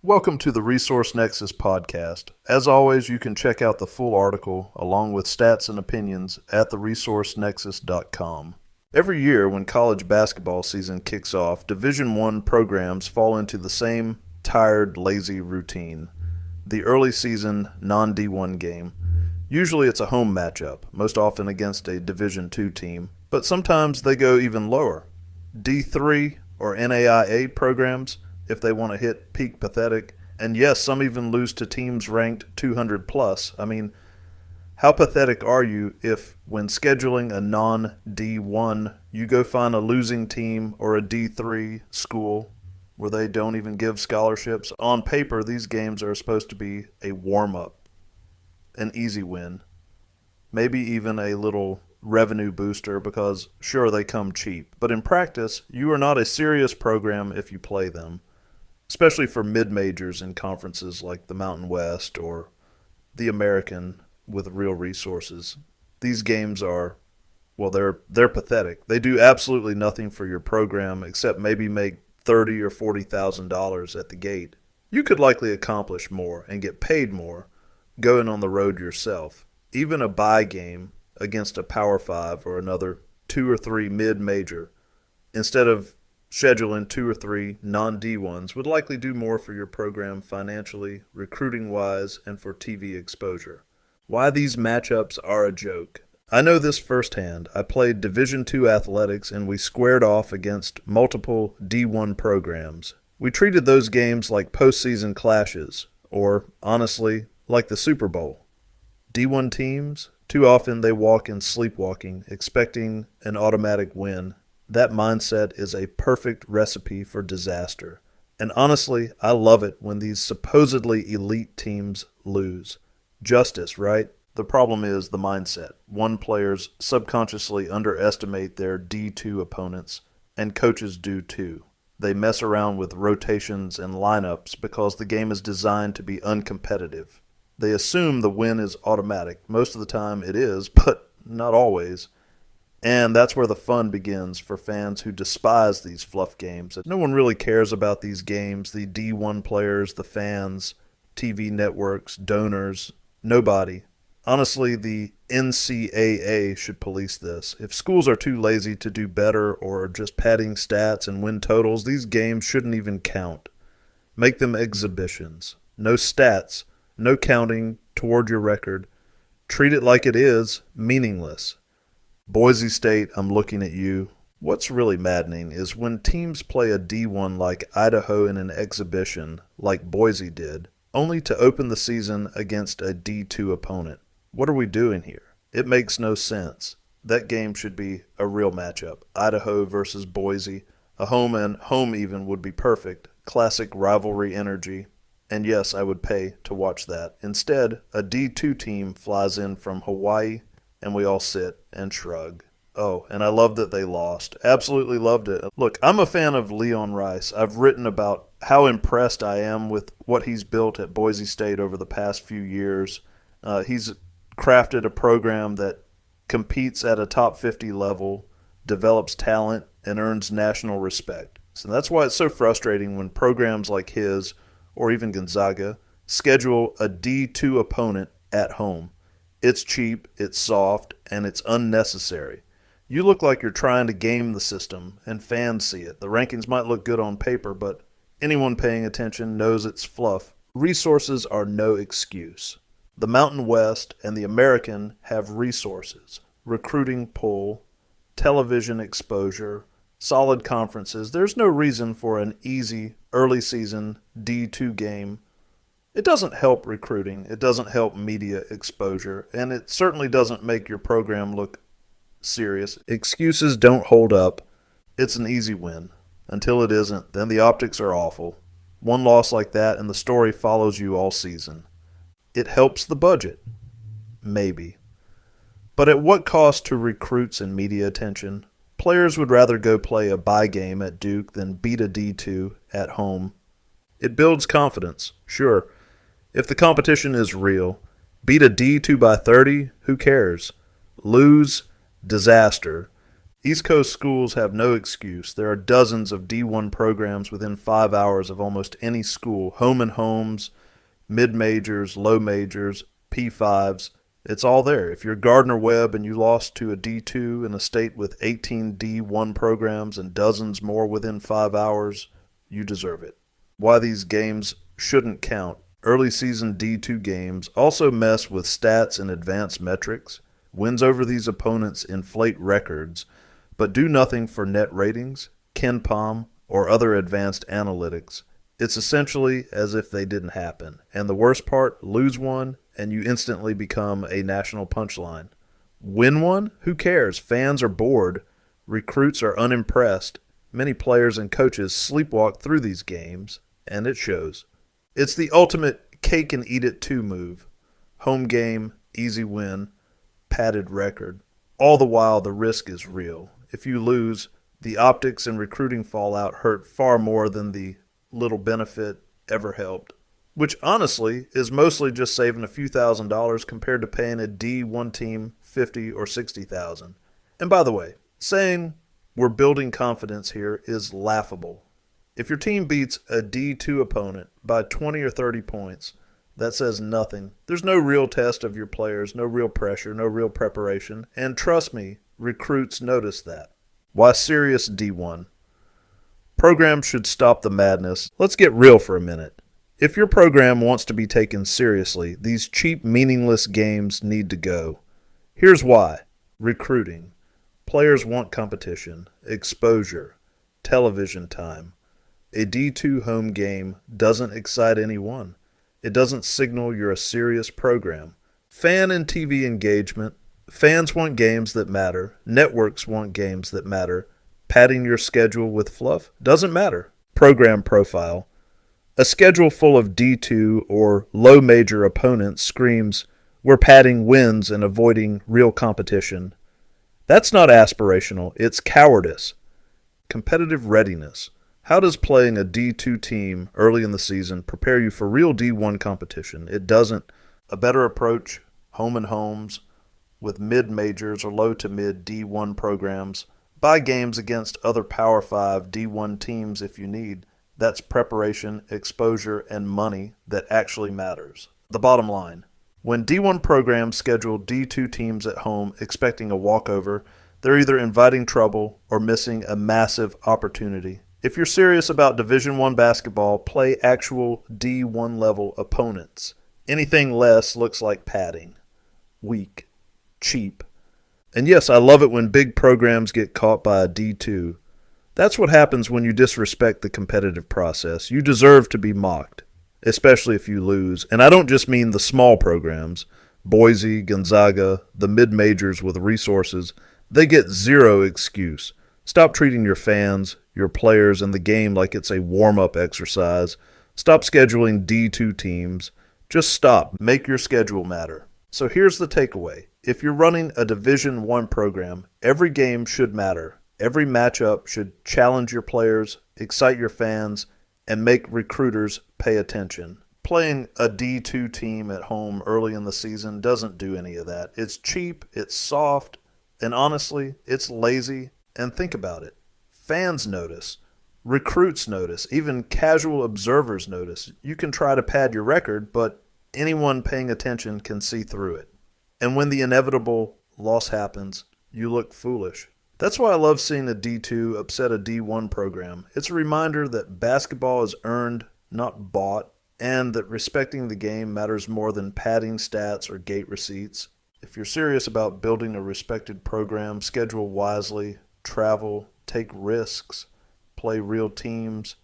Welcome to the Resource Nexus podcast. As always, you can check out the full article along with stats and opinions at theresourcenexus.com. Every year when college basketball season kicks off, Division I programs fall into the same tired, lazy routine. The early season non-D1 game. Usually it's a home matchup, most often against a Division II team, but sometimes they go even lower. D3 or NAIA programs, if they want to hit peak pathetic. And yes, some even lose to teams ranked 200 plus. I mean, how pathetic are you if, when scheduling a non-D1, you go find a losing team or a D3 school where they don't even give scholarships? On paper, these games are supposed to be a warm-up, an easy win, maybe even a little revenue booster because, sure, they come cheap. But in practice, you are not a serious program if you play them, especially for mid-majors in conferences like the Mountain West or the American with real resources. These games are, well, they're pathetic. They do absolutely nothing for your program except maybe make $30,000 or $40,000 at the gate. You could likely accomplish more and get paid more going on the road yourself. Even a bye game against a Power 5 or another 2 or 3 mid-major, instead of scheduling 2 or 3 non-D1s, would likely do more for your program financially, recruiting-wise, and for TV exposure. Why these matchups are a joke. I know this firsthand. I played Division II athletics and we squared off against multiple D1 programs. We treated those games like postseason clashes, or, honestly, like the Super Bowl. D1 teams, too often they walk in sleepwalking, expecting an automatic win. That mindset is a perfect recipe for disaster. And honestly, I love it when these supposedly elite teams lose. Justice, right? The problem is the mindset. One players subconsciously underestimate their D2 opponents, and coaches do too. They mess around with rotations and lineups because the game is designed to be uncompetitive. They assume the win is automatic. Most of the time it is, but not always. And that's where the fun begins for fans who despise these fluff games. No one really cares about these games, the D1 players, the fans, TV networks, donors, nobody. Honestly, the NCAA should police this. If schools are too lazy to do better or just padding stats and win totals, these games shouldn't even count. Make them exhibitions. No stats, no counting toward your record. Treat it like it is, meaningless. Boise State, I'm looking at you. What's really maddening is when teams play a D1 like Idaho in an exhibition, like Boise did, only to open the season against a D2 opponent. What are we doing here? It makes no sense. That game should be a real matchup. Idaho versus Boise. A home and home even would be perfect. Classic rivalry energy. And yes, I would pay to watch that. Instead, a D2 team flies in from Hawaii, and we all sit and shrug. Oh, and I love that they lost. Absolutely loved it. Look, I'm a fan of Leon Rice. I've written about how impressed I am with what he's built at Boise State over the past few years. He's crafted a program that competes at a top 50 level, develops talent, and earns national respect. So that's why it's so frustrating when programs like his, or even Gonzaga, schedule a D2 opponent at home. It's cheap, it's soft, and it's unnecessary. You look like you're trying to game the system, and fans see it. The rankings might look good on paper, but anyone paying attention knows it's fluff. Resources are no excuse. The Mountain West and the American have resources, recruiting pull, television exposure, solid conferences. There's no reason for an easy early season D2 game. It doesn't help recruiting, it doesn't help media exposure, and it certainly doesn't make your program look serious. Excuses don't hold up. It's an easy win. Until it isn't, then the optics are awful. One loss like that and the story follows you all season. It helps the budget. Maybe. But at what cost to recruits and media attention? Players would rather go play a bye game at Duke than beat a D2 at home. It builds confidence, sure. If the competition is real, beat a D2 by 30, who cares? Lose, disaster. East Coast schools have no excuse. There are dozens of D1 programs within 5 hours of almost any school, home and homes, mid-majors, low majors, P5s. It's all there. If you're Gardner-Webb and you lost to a D2 in a state with 18 D1 programs and dozens more within 5 hours, you deserve it. Why these games shouldn't count. Early season D2 games also mess with stats and advanced metrics. Wins over these opponents inflate records, but do nothing for net ratings, KenPom, or other advanced analytics. It's essentially as if they didn't happen. And the worst part, lose one, and you instantly become a national punchline. Win one? Who cares? Fans are bored. Recruits are unimpressed. Many players and coaches sleepwalk through these games, and it shows. It's the ultimate cake and eat it too move. Home game, easy win, padded record. All the while, the risk is real. If you lose, the optics and recruiting fallout hurt far more than the little benefit ever helped, which honestly is mostly just saving a few $1,000s compared to paying a D1 team $50,000 or $60,000. And by the way, saying we're building confidence here is laughable. If your team beats a D2 opponent by 20 or 30 points, that says nothing. There's no real test of your players, no real pressure, no real preparation, and trust me, recruits notice that. Why serious D1? Programs should stop the madness. Let's get real for a minute. If your program wants to be taken seriously, these cheap, meaningless games need to go. Here's why. Recruiting. Players want competition, exposure, television time. A D2 home game doesn't excite anyone. It doesn't signal you're a serious program. Fan and TV engagement. Fans want games that matter. Networks want games that matter. Padding your schedule with fluff doesn't matter. Program profile. A schedule full of D2 or low major opponents screams, we're padding wins and avoiding real competition. That's not aspirational, it's cowardice. Competitive readiness. How does playing a D2 team early in the season prepare you for real D1 competition? It doesn't. A better approach, home and homes, with mid-majors or low to mid D1 programs. Buy games against other Power 5 D1 teams if you need. That's preparation, exposure, and money that actually matters. The bottom line. When D1 programs schedule D2 teams at home expecting a walkover, they're either inviting trouble or missing a massive opportunity. If you're serious about Division I basketball, play actual D1 level opponents. Anything less looks like padding. Weak. Cheap. And yes, I love it when big programs get caught by a D2. That's what happens when you disrespect the competitive process. You deserve to be mocked, especially if you lose. And I don't just mean the small programs. Boise, Gonzaga, the mid-majors with resources, they get zero excuse. Stop treating your fans, your players, and the game like it's a warm-up exercise. Stop scheduling D2 teams. Just stop. Make your schedule matter. So here's the takeaway. If you're running a Division I program, every game should matter. Every matchup should challenge your players, excite your fans, and make recruiters pay attention. Playing a D2 team at home early in the season doesn't do any of that. It's cheap, it's soft, and honestly, it's lazy. And think about it. Fans notice. Recruits notice. Even casual observers notice. You can try to pad your record, but anyone paying attention can see through it. And when the inevitable loss happens, you look foolish. That's why I love seeing a D2 upset a D1 program. It's a reminder that basketball is earned, not bought, and that respecting the game matters more than padding stats or gate receipts. If you're serious about building a respected program, schedule wisely, travel, take risks, play real teams,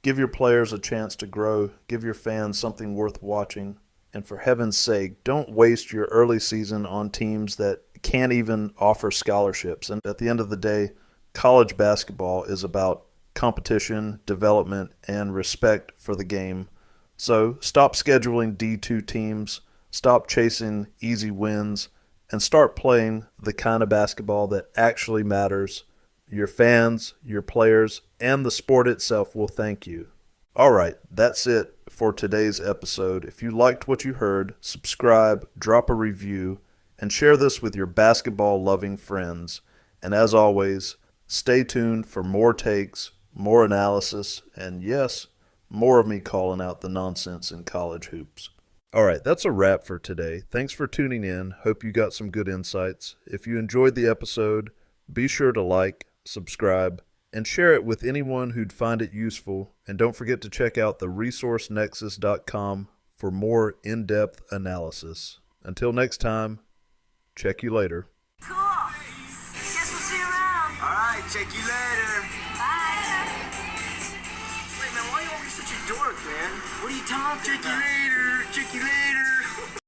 give your players a chance to grow, give your fans something worth watching, and for heaven's sake, don't waste your early season on teams that can't even offer scholarships. And at the end of the day, college basketball is about competition, development, and respect for the game. So stop scheduling D2 teams, stop chasing easy wins, and start playing the kind of basketball that actually matters. Your fans, your players, and the sport itself will thank you. All right, that's it for today's episode. If you liked what you heard, subscribe, drop a review, and share this with your basketball-loving friends. And as always, stay tuned for more takes, more analysis, and yes, more of me calling out the nonsense in college hoops. Alright, that's a wrap for today. Thanks for tuning in. Hope you got some good insights. If you enjoyed the episode, be sure to like, subscribe, and share it with anyone who'd find it useful. And don't forget to check out theresourcenexus.com for more in-depth analysis. Until next time, check you later. Cool. Guess we'll see you around. All right, check you later. Bye. Wait, man, why are you always such a dork, man? What are you talking about? Check you later. Check you later.